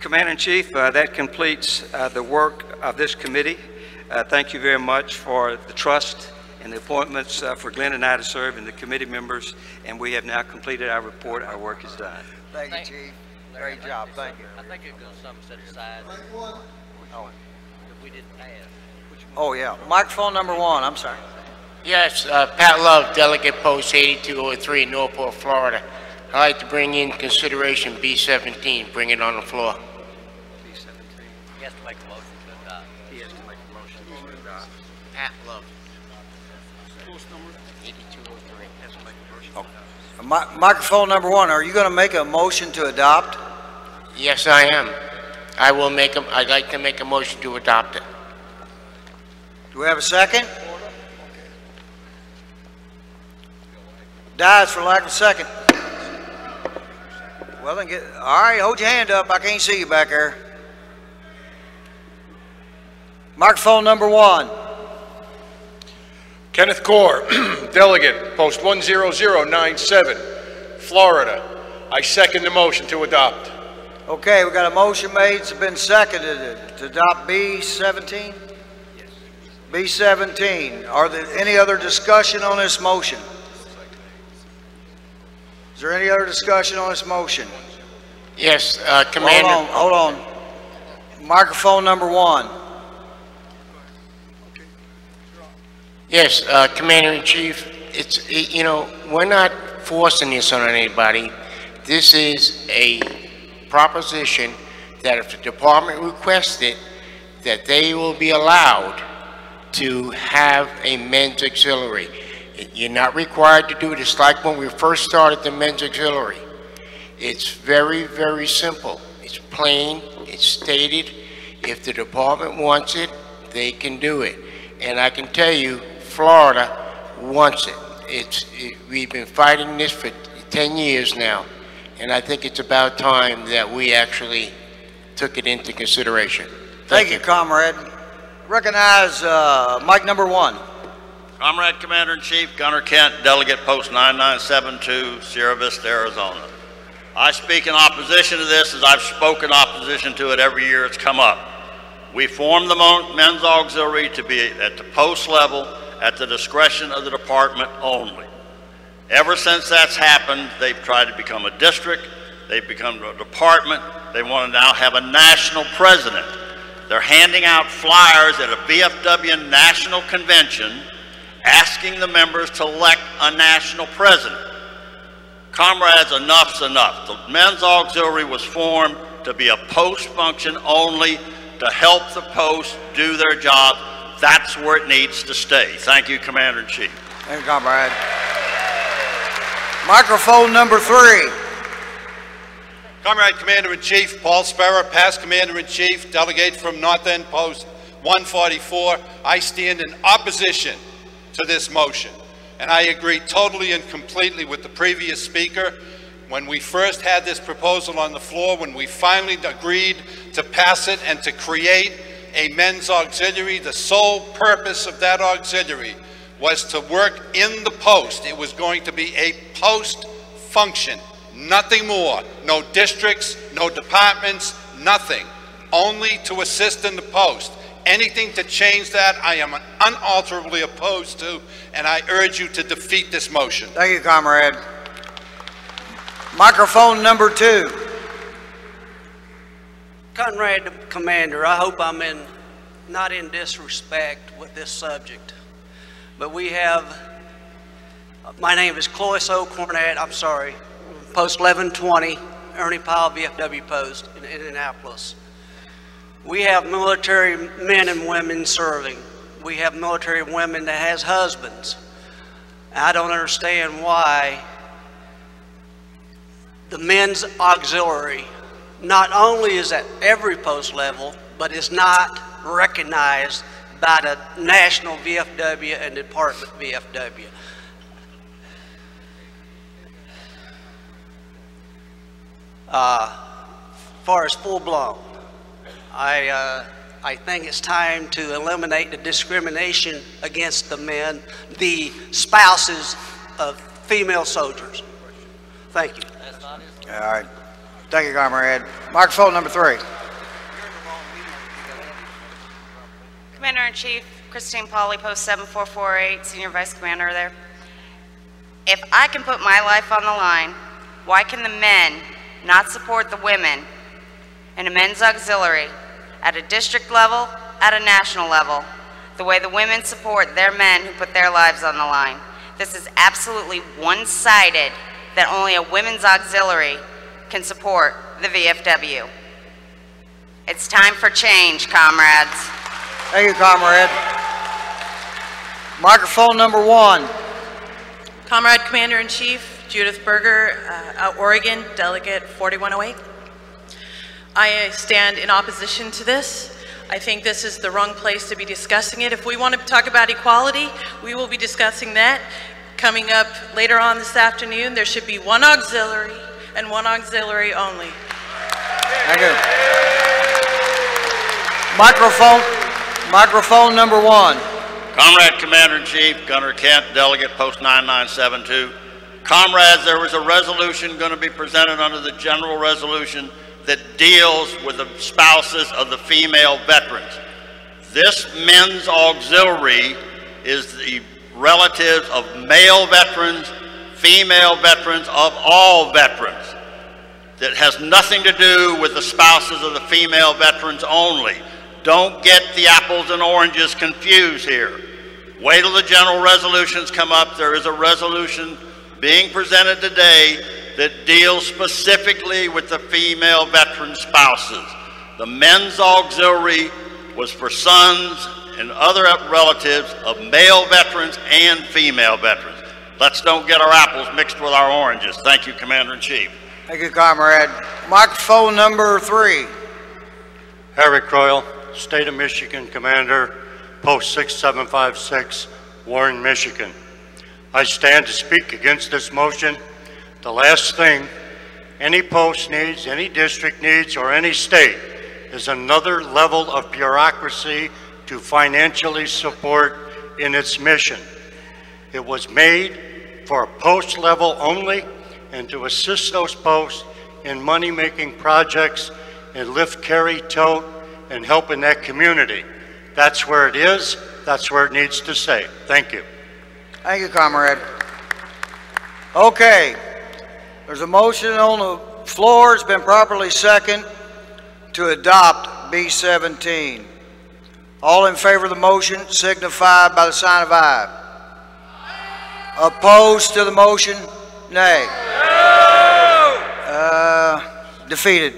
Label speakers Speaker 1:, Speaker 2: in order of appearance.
Speaker 1: Commander-in-Chief, that completes the work of this committee. Thank you very much for the trust and the appointments for Glenn and I to serve and the committee members, and we have now completed our report. Our work is done.
Speaker 2: Thank you, Chief. Great job. Thank you.
Speaker 3: I think it was something set aside.
Speaker 2: Oh.
Speaker 3: We didn't pass.
Speaker 2: Oh, yeah. Microphone number 1. I'm sorry.
Speaker 4: Yes, Pat Love, Delegate Post 8203, Norfolk, Florida. I'd like to bring in consideration B17. Bring it on the floor.
Speaker 1: B17.
Speaker 3: He has to make a motion to adopt.
Speaker 1: He has to make a motion to adopt.
Speaker 4: Pat Love.
Speaker 1: Post number
Speaker 4: 8203.
Speaker 1: has to make a motion to adopt.
Speaker 2: Microphone number 1. Are you going to make a motion to adopt?
Speaker 4: Yes, I am. I'd like to make a motion to adopt it.
Speaker 2: Do we have a second? Dies for lack of a second. Well, then all right, hold your hand up. I can't see you back there. Microphone number 1.
Speaker 5: Kenneth Gore, Delegate, Post 10097, Florida. I second the motion to adopt.
Speaker 2: Okay, we got a motion made. It's been seconded to adopt B17?
Speaker 1: Yes.
Speaker 2: B17. Are there any other discussion on this motion? Is there any other discussion on this motion?
Speaker 4: Yes, Commander.
Speaker 2: Hold on. Microphone number 1.
Speaker 4: Yes, Commander-in-Chief. You know, we're not forcing this on anybody. This is a proposition that if the department requests it, that they will be allowed to have a men's auxiliary. You're not required to do it. It's like when we first started the men's auxiliary. It's very, very simple. It's plain, it's stated. If the department wants it, they can do it. And I can tell you, Florida wants it. We've been fighting this for 10 years now, and I think it's about time that we actually took it into consideration.
Speaker 2: Thank you, comrade. Recognize mic number 1.
Speaker 6: Comrade Commander-in-Chief, Gunner Kent, Delegate Post 9972, Sierra Vista, Arizona. I speak in opposition to this as I've spoken opposition to it every year it's come up. We formed the men's auxiliary to be at the post level at the discretion of the department only. Ever since that's happened, they've tried to become a district, they've become a department, they want to now have a national president. They're handing out flyers at a VFW national convention asking the members to elect a national president. Comrades, enough's enough. The men's auxiliary was formed to be a post function only, to help the post do their job. That's where it needs to stay. Thank you, Commander-in-Chief.
Speaker 2: Thank you, comrade. Microphone number 3.
Speaker 7: Comrade Commander-in-Chief, Paul Sparrow, past Commander-in-Chief, Delegate from North End Post 144. I stand in opposition to this motion, and I agree totally and completely with the previous speaker. When we first had this proposal on the floor, when we finally agreed to pass it and to create a men's auxiliary, the sole purpose of that auxiliary was to work in the post. It was going to be a post function, nothing more. No districts, no departments, nothing. Only to assist in the post. Anything to change that, I am unalterably opposed to, and I urge you to defeat this motion.
Speaker 2: Thank you, comrade. Microphone number 2.
Speaker 8: Conrad Commander, I hope I'm not in disrespect with this subject, but we have, my name is Clovis O. Cornett, I'm sorry, Post 1120, Ernie Powell, VFW Post in Indianapolis. We have military men and women serving. We have military women that has husbands. I don't understand why the men's auxiliary not only is at every post level, but is not recognized by the national VFW and department VFW. Far as full blown, I think it's time to eliminate the discrimination against the men, the spouses of female soldiers. Thank you.
Speaker 2: All right. Thank you, Comrade. Microphone number 3.
Speaker 9: Commander-in-Chief, Christine Pauley, Post 7448, Senior Vice Commander there. If I can put my life on the line, why can the men not support the women in a men's auxiliary at a district level, at a national level, the way the women support their men who put their lives on the line? This is absolutely one-sided that only a women's auxiliary can support the VFW. It's time for change, comrades.
Speaker 2: Thank you, Comrade. Microphone number 1.
Speaker 10: Comrade Commander-in-Chief, Judith Berger, Oregon, Delegate 4108. I stand in opposition to this. I think this is the wrong place to be discussing it. If we want to talk about equality, we will be discussing that. Coming up later on this afternoon, there should be one auxiliary and one auxiliary only.
Speaker 2: Thank you. Microphone number 1.
Speaker 6: Comrade Commander-in-Chief, Gunner Kent, Delegate Post 9972. Comrades, there was a resolution going to be presented under the general resolution that deals with the spouses of the female veterans. This men's auxiliary is the relatives of male veterans, female veterans, of all veterans. That has nothing to do with the spouses of the female veterans only. Don't get the apples and oranges confused here. Wait till the general resolutions come up. There is a resolution being presented today that deals specifically with the female veteran spouses. The men's auxiliary was for sons and other relatives of male veterans and female veterans. Let's don't get our apples mixed with our oranges. Thank you, Commander-in-Chief.
Speaker 2: Thank you, Comrade. Microphone number 3.
Speaker 11: Harry Croyle, State of Michigan Commander, Post 6756, Warren, Michigan. I stand to speak against this motion. The last thing any post needs, any district needs, or any state is another level of bureaucracy to financially support in its mission. It was made for a post level only and to assist those posts in money-making projects and lift, carry, tote, and help in that community. That's where it is. That's where it needs to stay. Thank you.
Speaker 2: Thank you, Comrade. Okay. There's a motion on the floor. It's been properly seconded to adopt B-17. All in favor of the motion signify by the sign of aye. Opposed to the motion, nay. Defeated.